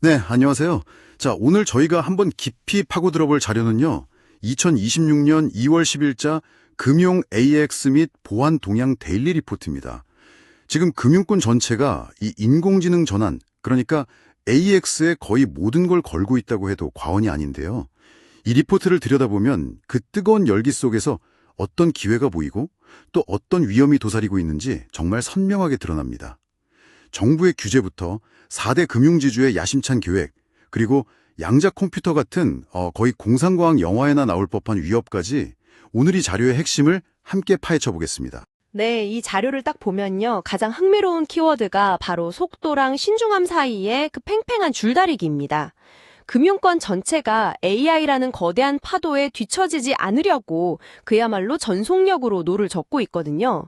네, 안녕하세요. 자, 오늘 저희가 한번 깊이 파고 들어볼 자료는요. 2026년 2월 10일자 금융 AX 및 보안 동향 데일리 리포트입니다. 지금 금융권 전체가 이 인공지능 전환, 그러니까 AX에 거의 모든 걸 걸고 있다고 해도 과언이 아닌데요. 이 리포트를 들여다보면 그 뜨거운 열기 속에서 어떤 기회가 보이고 또 어떤 위험이 도사리고 있는지 정말 선명하게 드러납니다. 정부의 규제부터 4대 금융지주의 야심찬 계획, 그리고 양자 컴퓨터 같은 거의 공상과학 영화에나 나올 법한 위협까지 오늘 이 자료의 핵심을 함께 파헤쳐 보겠습니다. 네, 이 자료를 딱 보면요. 가장 흥미로운 키워드가 바로 속도랑 신중함 사이의 그 팽팽한 줄다리기입니다. 금융권 전체가 AI라는 거대한 파도에 뒤처지지 않으려고 그야말로 전속력으로 노를 젓고 있거든요.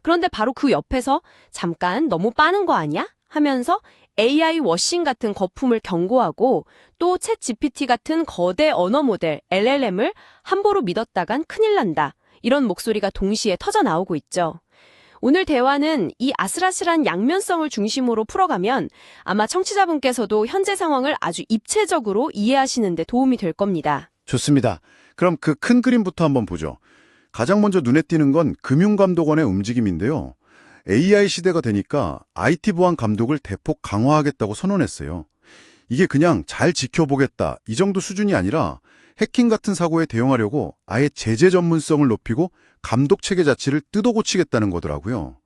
그런데 바로 그 옆에서 잠깐 너무 빠는 거 아니야? 하면서 AI 워싱 같은 거품을 경고하고 또 챗 GPT 같은 거대 언어 모델 LLM을 함부로 믿었다간 큰일 난다. 이런 목소리가 동시에 터져 나오고 있죠. 오늘 대화는 이 아슬아슬한 양면성을 중심으로 풀어가면 아마 청취자분께서도 현재 상황을 아주 입체적으로 이해하시는 데 도움이 될 겁니다. 좋습니다. 그럼 그 큰 그림부터 한번 보죠. 가장 먼저 눈에 띄는 건 금융감독원의 움직임인데요. AI 시대가 되니까 IT 보안 감독을 대폭 강화하겠다고 선언했어요. 이게 그냥 잘 지켜보겠다 이 정도 수준이 아니라 해킹 같은 사고에 대응하려고 아예 제재 전문성을 높이고 감독 체계 자체를 뜯어고치겠다는 거더라고요.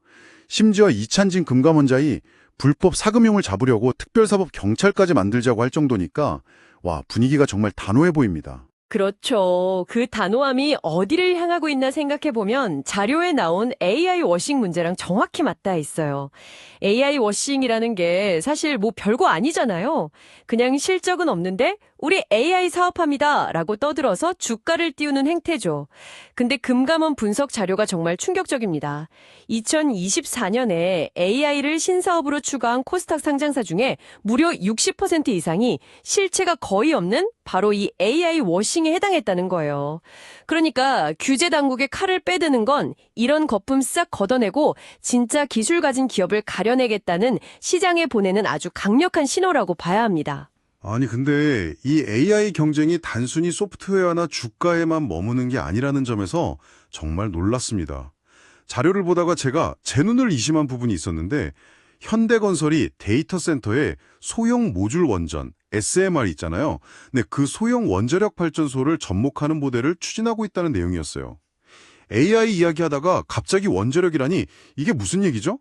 심지어 이찬진 금감원장이 불법 사금융을 잡으려고 특별사법 경찰까지 만들자고 할 정도니까 와, 분위기가 정말 단호해 보입니다. 그렇죠. 그 단호함이 어디를 향하고 있나 생각해보면 자료에 나온 AI 워싱 문제랑 정확히 맞닿아 있어요. AI 워싱이라는 게 사실 뭐 별거 아니잖아요. 그냥 실적은 없는데 우리 AI 사업합니다 라고 떠들어서 주가를 띄우는 행태죠. 근데 금감원 분석 자료가 정말 충격적입니다. 2024년에 AI를 신사업으로 추가한 코스닥 상장사 중에 무려 60% 이상이 실체가 거의 없는 바로 이 AI 워싱에 해당했다는 거예요. 그러니까 규제 당국의 칼을 빼드는 건 이런 거품 싹 걷어내고 진짜 기술 가진 기업을 가려내겠다는 시장에 보내는 아주 강력한 신호라고 봐야 합니다. 아니, 근데 이 AI 경쟁이 단순히 소프트웨어나 주가에만 머무는 게 아니라는 점에서 정말 놀랐습니다. 자료를 보다가 제가 제 눈을 의심한 부분이 있었는데 현대건설이 데이터 센터에 소형 모듈 원전, SMR 있잖아요. 네, 그 소형 원자력 발전소를 접목하는 모델을 추진하고 있다는 내용이었어요. AI 이야기하다가 갑자기 원자력이라니 이게 무슨 얘기죠?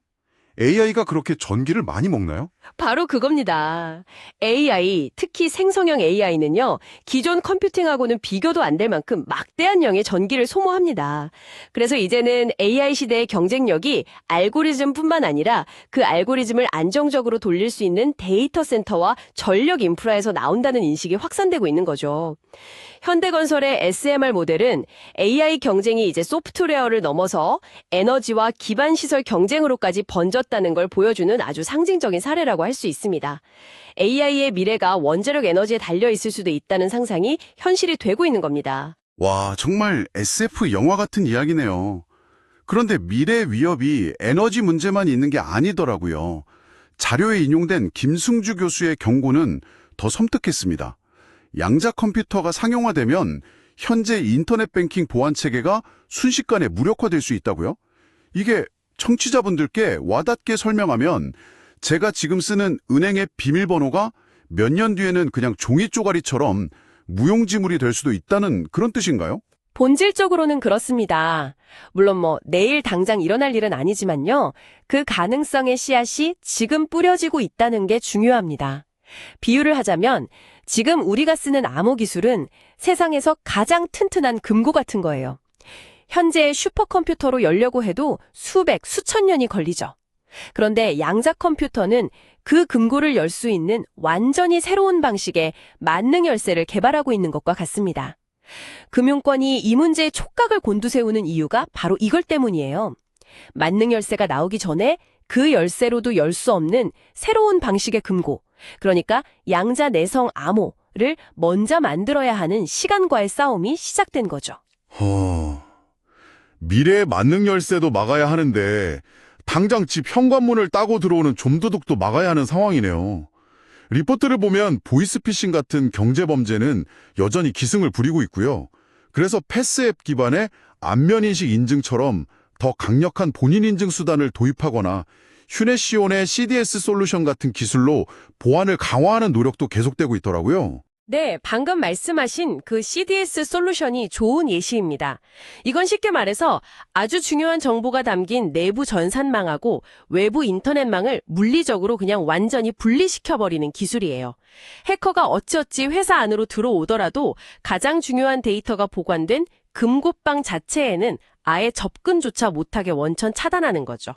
AI가 그렇게 전기를 많이 먹나요? 바로 그겁니다. AI, 특히 생성형 AI는요, 기존 컴퓨팅하고는 비교도 안 될 만큼 막대한 양의 전기를 소모합니다. 그래서 이제는 AI 시대의 경쟁력이 알고리즘뿐만 아니라 그 알고리즘을 안정적으로 돌릴 수 있는 데이터 센터와 전력 인프라에서 나온다는 인식이 확산되고 있는 거죠. 현대건설의 SMR 모델은 AI 경쟁이 이제 소프트웨어를 넘어서 에너지와 기반 시설 경쟁으로까지 번졌다는 걸 보여주는 아주 상징적인 사례라고 할 수 있습니다. AI의 미래가 원자력 에너지에 달려 있을 수도 있다는 상상이 현실이 되고 있는 겁니다. 와, 정말 SF 영화 같은 이야기네요. 그런데 미래 위협이 에너지 문제만 있는 게 아니더라고요. 자료에 인용된 김승주 교수의 경고는 더 섬뜩했습니다. 양자 컴퓨터가 상용화되면 현재 인터넷 뱅킹 보안 체계가 순식간에 무력화될 수 있다고요? 이게 청취자분들께 와닿게 설명하면 제가 지금 쓰는 은행의 비밀번호가 몇 년 뒤에는 그냥 종이 쪼가리처럼 무용지물이 될 수도 있다는 그런 뜻인가요? 본질적으로는 그렇습니다. 물론 내일 당장 일어날 일은 아니지만요. 그 가능성의 씨앗이 지금 뿌려지고 있다는 게 중요합니다. 비유를 하자면 지금 우리가 쓰는 암호 기술은 세상에서 가장 튼튼한 금고 같은 거예요. 현재 슈퍼컴퓨터로 열려고 해도 수백, 수천 년이 걸리죠. 그런데 양자 컴퓨터는 그 금고를 열 수 있는 완전히 새로운 방식의 만능 열쇠를 개발하고 있는 것과 같습니다. 금융권이 이 문제에 촉각을 곤두세우는 이유가 바로 이걸 때문이에요. 만능 열쇠가 나오기 전에 그 열쇠로도 열 수 없는 새로운 방식의 금고, 그러니까 양자 내성 암호를 먼저 만들어야 하는 시간과의 싸움이 시작된 거죠. 미래의 만능 열쇠도 막아야 하는데 당장 집 현관문을 따고 들어오는 좀도둑도 막아야 하는 상황이네요. 리포트를 보면 보이스피싱 같은 경제범죄는 여전히 기승을 부리고 있고요. 그래서 패스앱 기반의 안면인식 인증처럼 더 강력한 본인 인증 수단을 도입하거나 휴네시온의 CDS 솔루션 같은 기술로 보안을 강화하는 노력도 계속되고 있더라고요. 네, 방금 말씀하신 그 CDS 솔루션이 좋은 예시입니다. 이건 쉽게 말해서 아주 중요한 정보가 담긴 내부 전산망하고 외부 인터넷망을 물리적으로 그냥 완전히 분리시켜버리는 기술이에요. 해커가 어찌어찌 회사 안으로 들어오더라도 가장 중요한 데이터가 보관된 금고방 자체에는 아예 접근조차 못하게 원천 차단하는 거죠.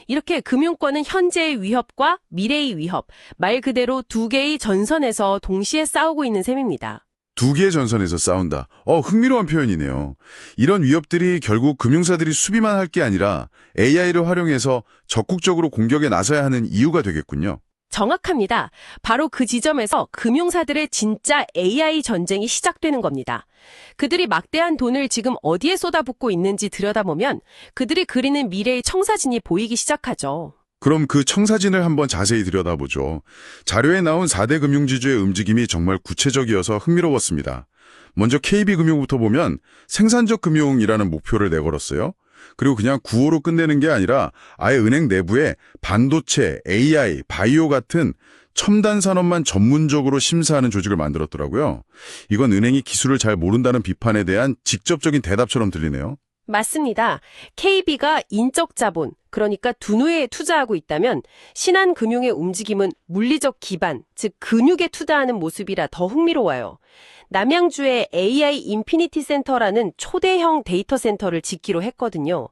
이렇게 금융권은 현재의 위협과 미래의 위협, 말 그대로 두 개의 전선에서 동시에 싸우고 있는 셈입니다. 두 개의 전선에서 싸운다. 흥미로운 표현이네요. 이런 위협들이 결국 금융사들이 수비만 할 게 아니라 AI를 활용해서 적극적으로 공격에 나서야 하는 이유가 되겠군요. 정확합니다. 바로 그 지점에서 금융사들의 진짜 AI 전쟁이 시작되는 겁니다. 그들이 막대한 돈을 지금 어디에 쏟아붓고 있는지 들여다보면 그들이 그리는 미래의 청사진이 보이기 시작하죠. 그럼 그 청사진을 한번 자세히 들여다보죠. 자료에 나온 4대 금융지주의 움직임이 정말 구체적이어서 흥미로웠습니다. 먼저 KB금융부터 보면 생산적 금융이라는 목표를 내걸었어요. 그리고 그냥 구호로 끝내는 게 아니라 아예 은행 내부에 반도체, AI, 바이오 같은 첨단 산업만 전문적으로 심사하는 조직을 만들었더라고요. 이건 은행이 기술을 잘 모른다는 비판에 대한 직접적인 대답처럼 들리네요. 맞습니다. KB가 인적 자본, 그러니까 두뇌에 투자하고 있다면 신한금융의 움직임은 물리적 기반, 즉 근육에 투자하는 모습이라 더 흥미로워요. 남양주의 AI 인피니티 센터라는 초대형 데이터 센터를 짓기로 했거든요.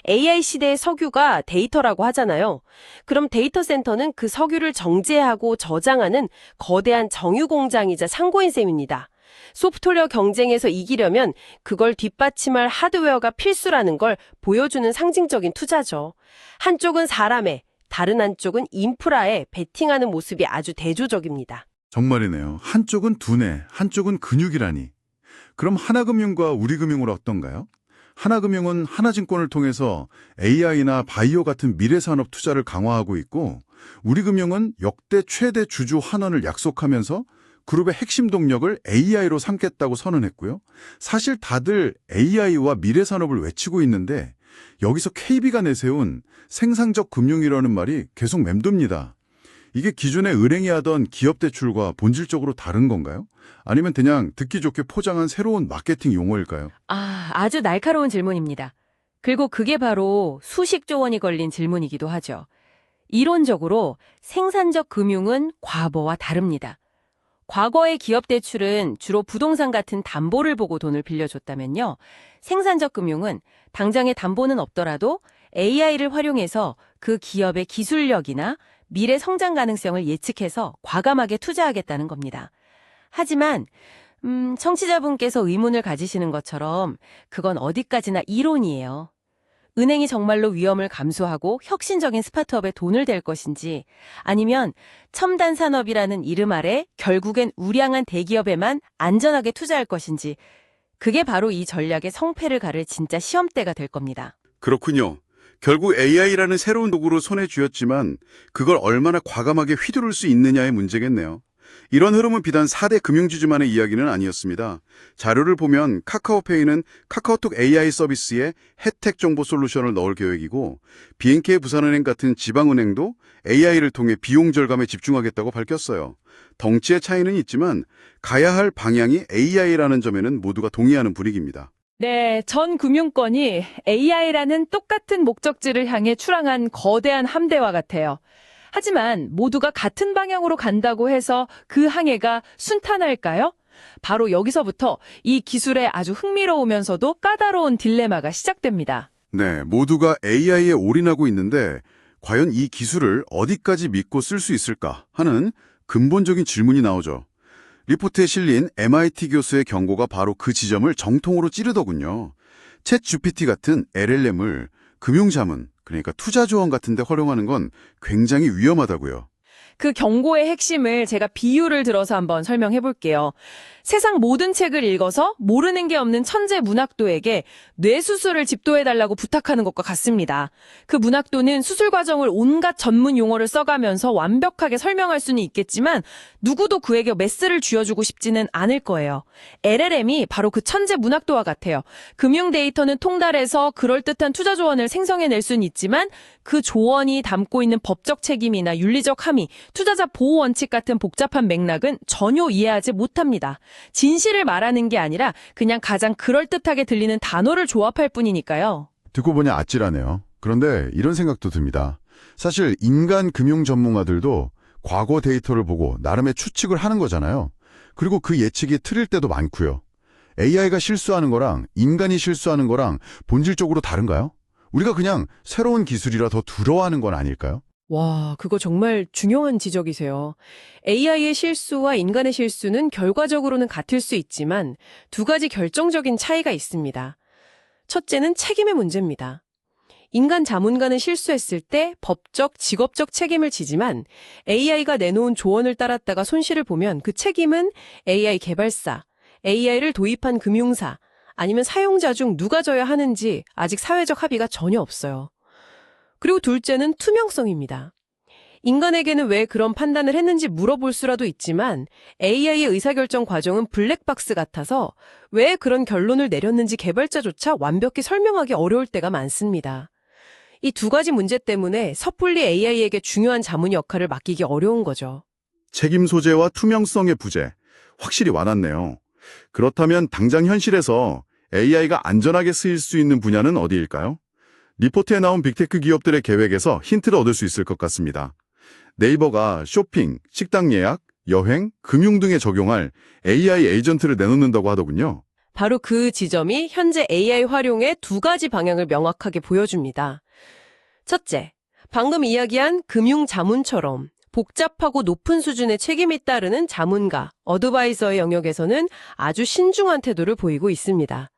AI 시대의 석유가 데이터라고 하잖아요. 그럼 데이터 센터는 그 석유를 정제하고 저장하는 거대한 정유 공장이자 상고인 셈입니다. 소프트웨어 경쟁에서 이기려면 그걸 뒷받침할 하드웨어가 필수라는 걸 보여주는 상징적인 투자죠. 한쪽은 사람에, 다른 한쪽은 인프라에 베팅하는 모습이 아주 대조적입니다. 정말이네요. 한쪽은 두뇌, 한쪽은 근육이라니. 그럼 하나금융과 우리금융은 어떤가요? 하나금융은 하나증권을 통해서 AI나 바이오 같은 미래산업 투자를 강화하고 있고, 우리금융은 역대 최대 주주 환원을 약속하면서 그룹의 핵심 동력을 AI로 삼겠다고 선언했고요. 사실 다들 AI와 미래산업을 외치고 있는데 여기서 KB가 내세운 생산적 금융이라는 말이 계속 맴돕니다. 이게 기존의 은행이 하던 기업 대출과 본질적으로 다른 건가요? 아니면 그냥 듣기 좋게 포장한 새로운 마케팅 용어일까요? 아주 날카로운 질문입니다. 그리고 그게 바로 수십조 원이 걸린 질문이기도 하죠. 이론적으로 생산적 금융은 과거와 다릅니다. 과거의 기업 대출은 주로 부동산 같은 담보를 보고 돈을 빌려줬다면요. 생산적 금융은 당장의 담보는 없더라도 AI를 활용해서 그 기업의 기술력이나 미래 성장 가능성을 예측해서 과감하게 투자하겠다는 겁니다. 하지만 청취자분께서 의문을 가지시는 것처럼 그건 어디까지나 이론이에요. 은행이 정말로 위험을 감수하고 혁신적인 스타트업에 돈을 댈 것인지 아니면 첨단 산업이라는 이름 아래 결국엔 우량한 대기업에만 안전하게 투자할 것인지 그게 바로 이 전략의 성패를 가를 진짜 시험대가 될 겁니다. 그렇군요. 결국 AI라는 새로운 도구로 손에 쥐었지만 그걸 얼마나 과감하게 휘두를 수 있느냐의 문제겠네요. 이런 흐름은 비단 4대 금융지주만의 이야기는 아니었습니다. 자료를 보면 카카오페이는 카카오톡 AI 서비스에 혜택 정보 솔루션을 넣을 계획이고 BNK 부산은행 같은 지방은행도 AI를 통해 비용 절감에 집중하겠다고 밝혔어요. 덩치의 차이는 있지만 가야 할 방향이 AI라는 점에는 모두가 동의하는 분위기입니다. 네, 전 금융권이 AI라는 똑같은 목적지를 향해 출항한 거대한 함대와 같아요. 하지만 모두가 같은 방향으로 간다고 해서 그 항해가 순탄할까요? 바로 여기서부터 이 기술의 아주 흥미로우면서도 까다로운 딜레마가 시작됩니다. 네, 모두가 AI에 올인하고 있는데 과연 이 기술을 어디까지 믿고 쓸 수 있을까 하는 근본적인 질문이 나오죠. 리포트에 실린 MIT 교수의 경고가 바로 그 지점을 정통으로 찌르더군요. 챗 GPT 같은 LLM을 금융자문, 그러니까 투자 조언 같은 데 활용하는 건 굉장히 위험하다고요. 그 경고의 핵심을 제가 비유를 들어서 한번 설명해 볼게요. 세상 모든 책을 읽어서 모르는 게 없는 천재 문학도에게 뇌수술을 집도해달라고 부탁하는 것과 같습니다. 그 문학도는 수술 과정을 온갖 전문 용어를 써가면서 완벽하게 설명할 수는 있겠지만 누구도 그에게 메스를 쥐어주고 싶지는 않을 거예요. LLM이 바로 그 천재 문학도와 같아요. 금융 데이터는 통달해서 그럴듯한 투자 조언을 생성해낼 수는 있지만 그 조언이 담고 있는 법적 책임이나 윤리적 함의, 투자자 보호 원칙 같은 복잡한 맥락은 전혀 이해하지 못합니다. 진실을 말하는 게 아니라 그냥 가장 그럴듯하게 들리는 단어를 조합할 뿐이니까요. 듣고 보니 아찔하네요. 그런데 이런 생각도 듭니다. 사실 인간 금융 전문가들도 과거 데이터를 보고 나름의 추측을 하는 거잖아요. 그리고 그 예측이 틀릴 때도 많고요. AI가 실수하는 거랑 인간이 실수하는 거랑 본질적으로 다른가요? 우리가 그냥 새로운 기술이라 더 두려워하는 건 아닐까요? 와, 그거 정말 중요한 지적이세요. AI의 실수와 인간의 실수는 결과적으로는 같을 수 있지만 두 가지 결정적인 차이가 있습니다. 첫째는 책임의 문제입니다. 인간 자문가는 실수했을 때 법적, 직업적 책임을 지지만 AI가 내놓은 조언을 따랐다가 손실을 보면 그 책임은 AI 개발사, AI를 도입한 금융사, 아니면 사용자 중 누가 져야 하는지 아직 사회적 합의가 전혀 없어요. 그리고 둘째는 투명성입니다. 인간에게는 왜 그런 판단을 했는지 물어볼 수라도 있지만 AI의 의사결정 과정은 블랙박스 같아서 왜 그런 결론을 내렸는지 개발자조차 완벽히 설명하기 어려울 때가 많습니다. 이 두 가지 문제 때문에 섣불리 AI에게 중요한 자문 역할을 맡기기 어려운 거죠. 책임 소재와 투명성의 부재, 확실히 와닿네요. 그렇다면 당장 현실에서 AI가 안전하게 쓰일 수 있는 분야는 어디일까요? 리포트에 나온 빅테크 기업들의 계획에서 힌트를 얻을 수 있을 것 같습니다. 네이버가 쇼핑, 식당 예약, 여행, 금융 등에 적용할 AI 에이전트를 내놓는다고 하더군요. 바로 그 지점이 현재 AI 활용의 두 가지 방향을 명확하게 보여줍니다. 첫째, 방금 이야기한 금융 자문처럼 복잡하고 높은 수준의 책임이 따르는 자문가, 어드바이저의 영역에서는 아주 신중한 태도를 보이고 있습니다.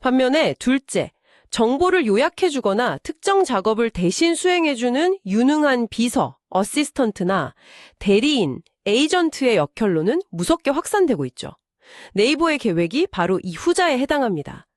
반면에 둘째, 정보를 요약해주거나 특정 작업을 대신 수행해주는 유능한 비서, 어시스턴트나 대리인, 에이전트의 역할로는 무섭게 확산되고 있죠. 네이버의 계획이 바로 이 후자에 해당합니다.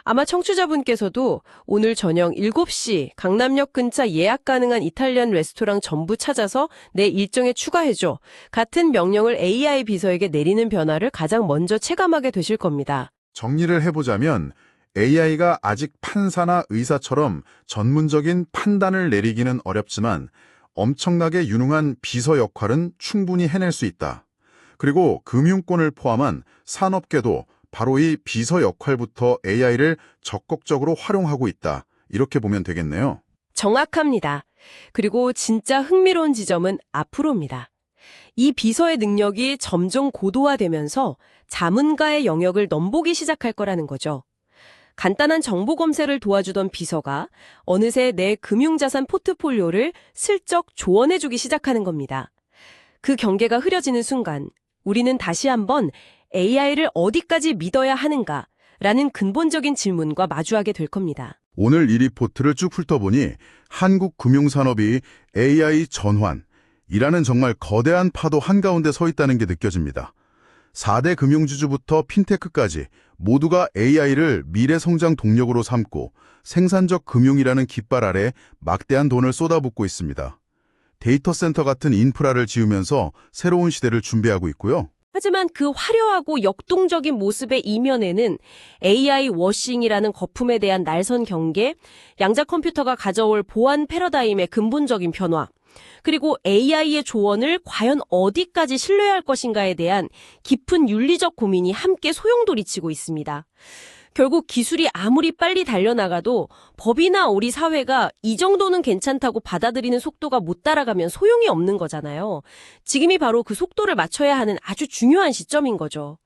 아마 청취자분께서도 오늘 저녁 7시 강남역 근처 예약 가능한 이탈리안 레스토랑 전부 찾아서 내 일정에 추가해줘. 같은 명령을 AI 비서에게 내리는 변화를 가장 먼저 체감하게 되실 겁니다. 정리를 해보자면 AI가 아직 판사나 의사처럼 전문적인 판단을 내리기는 어렵지만 엄청나게 유능한 비서 역할은 충분히 해낼 수 있다. 그리고 금융권을 포함한 산업계도 바로 이 비서 역할부터 AI를 적극적으로 활용하고 있다. 이렇게 보면 되겠네요. 정확합니다. 그리고 진짜 흥미로운 지점은 앞으로입니다. 이 비서의 능력이 점점 고도화되면서 자문가의 영역을 넘보기 시작할 거라는 거죠. 간단한 정보 검색을 도와주던 비서가 어느새 내 금융자산 포트폴리오를 슬쩍 조언해주기 시작하는 겁니다. 그 경계가 흐려지는 순간 우리는 다시 한번 AI를 어디까지 믿어야 하는가라는 근본적인 질문과 마주하게 될 겁니다. 오늘 이 리포트를 쭉 훑어보니 한국 금융산업이 AI 전환이라는 정말 거대한 파도 한가운데 서 있다는 게 느껴집니다. 4대 금융주주부터 핀테크까지 모두가 AI를 미래 성장 동력으로 삼고 생산적 금융이라는 깃발 아래 막대한 돈을 쏟아붓고 있습니다. 데이터 센터 같은 인프라를 지으면서 새로운 시대를 준비하고 있고요. 하지만 그 화려하고 역동적인 모습의 이면에는 AI 워싱이라는 거품에 대한 날선 경계, 양자 컴퓨터가 가져올 보안 패러다임의 근본적인 변화, 그리고 AI의 조언을 과연 어디까지 신뢰할 것인가에 대한 깊은 윤리적 고민이 함께 소용돌이치고 있습니다. 결국 기술이 아무리 빨리 달려나가도 법이나 우리 사회가 이 정도는 괜찮다고 받아들이는 속도가 못 따라가면 소용이 없는 거잖아요. 지금이 바로 그 속도를 맞춰야 하는 아주 중요한 시점인 거죠.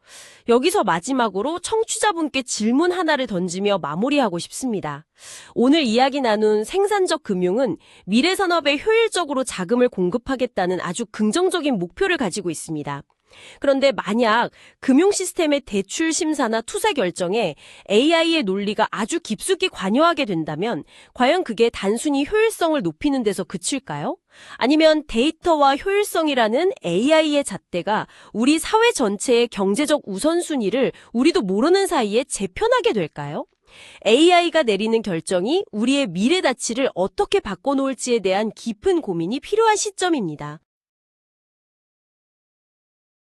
여기서 마지막으로 청취자분께 질문 하나를 던지며 마무리하고 싶습니다. 오늘 이야기 나눈 생산적 금융은 미래 산업에 효율적으로 자금을 공급하겠다는 아주 긍정적인 목표를 가지고 있습니다. 그런데 만약 금융 시스템의 대출 심사나 투자 결정에 AI의 논리가 아주 깊숙이 관여하게 된다면 과연 그게 단순히 효율성을 높이는 데서 그칠까요? 아니면 데이터와 효율성이라는 AI의 잣대가 우리 사회 전체의 경제적 우선순위를 우리도 모르는 사이에 재편하게 될까요? AI가 내리는 결정이 우리의 미래 가치를 어떻게 바꿔놓을지에 대한 깊은 고민이 필요한 시점입니다.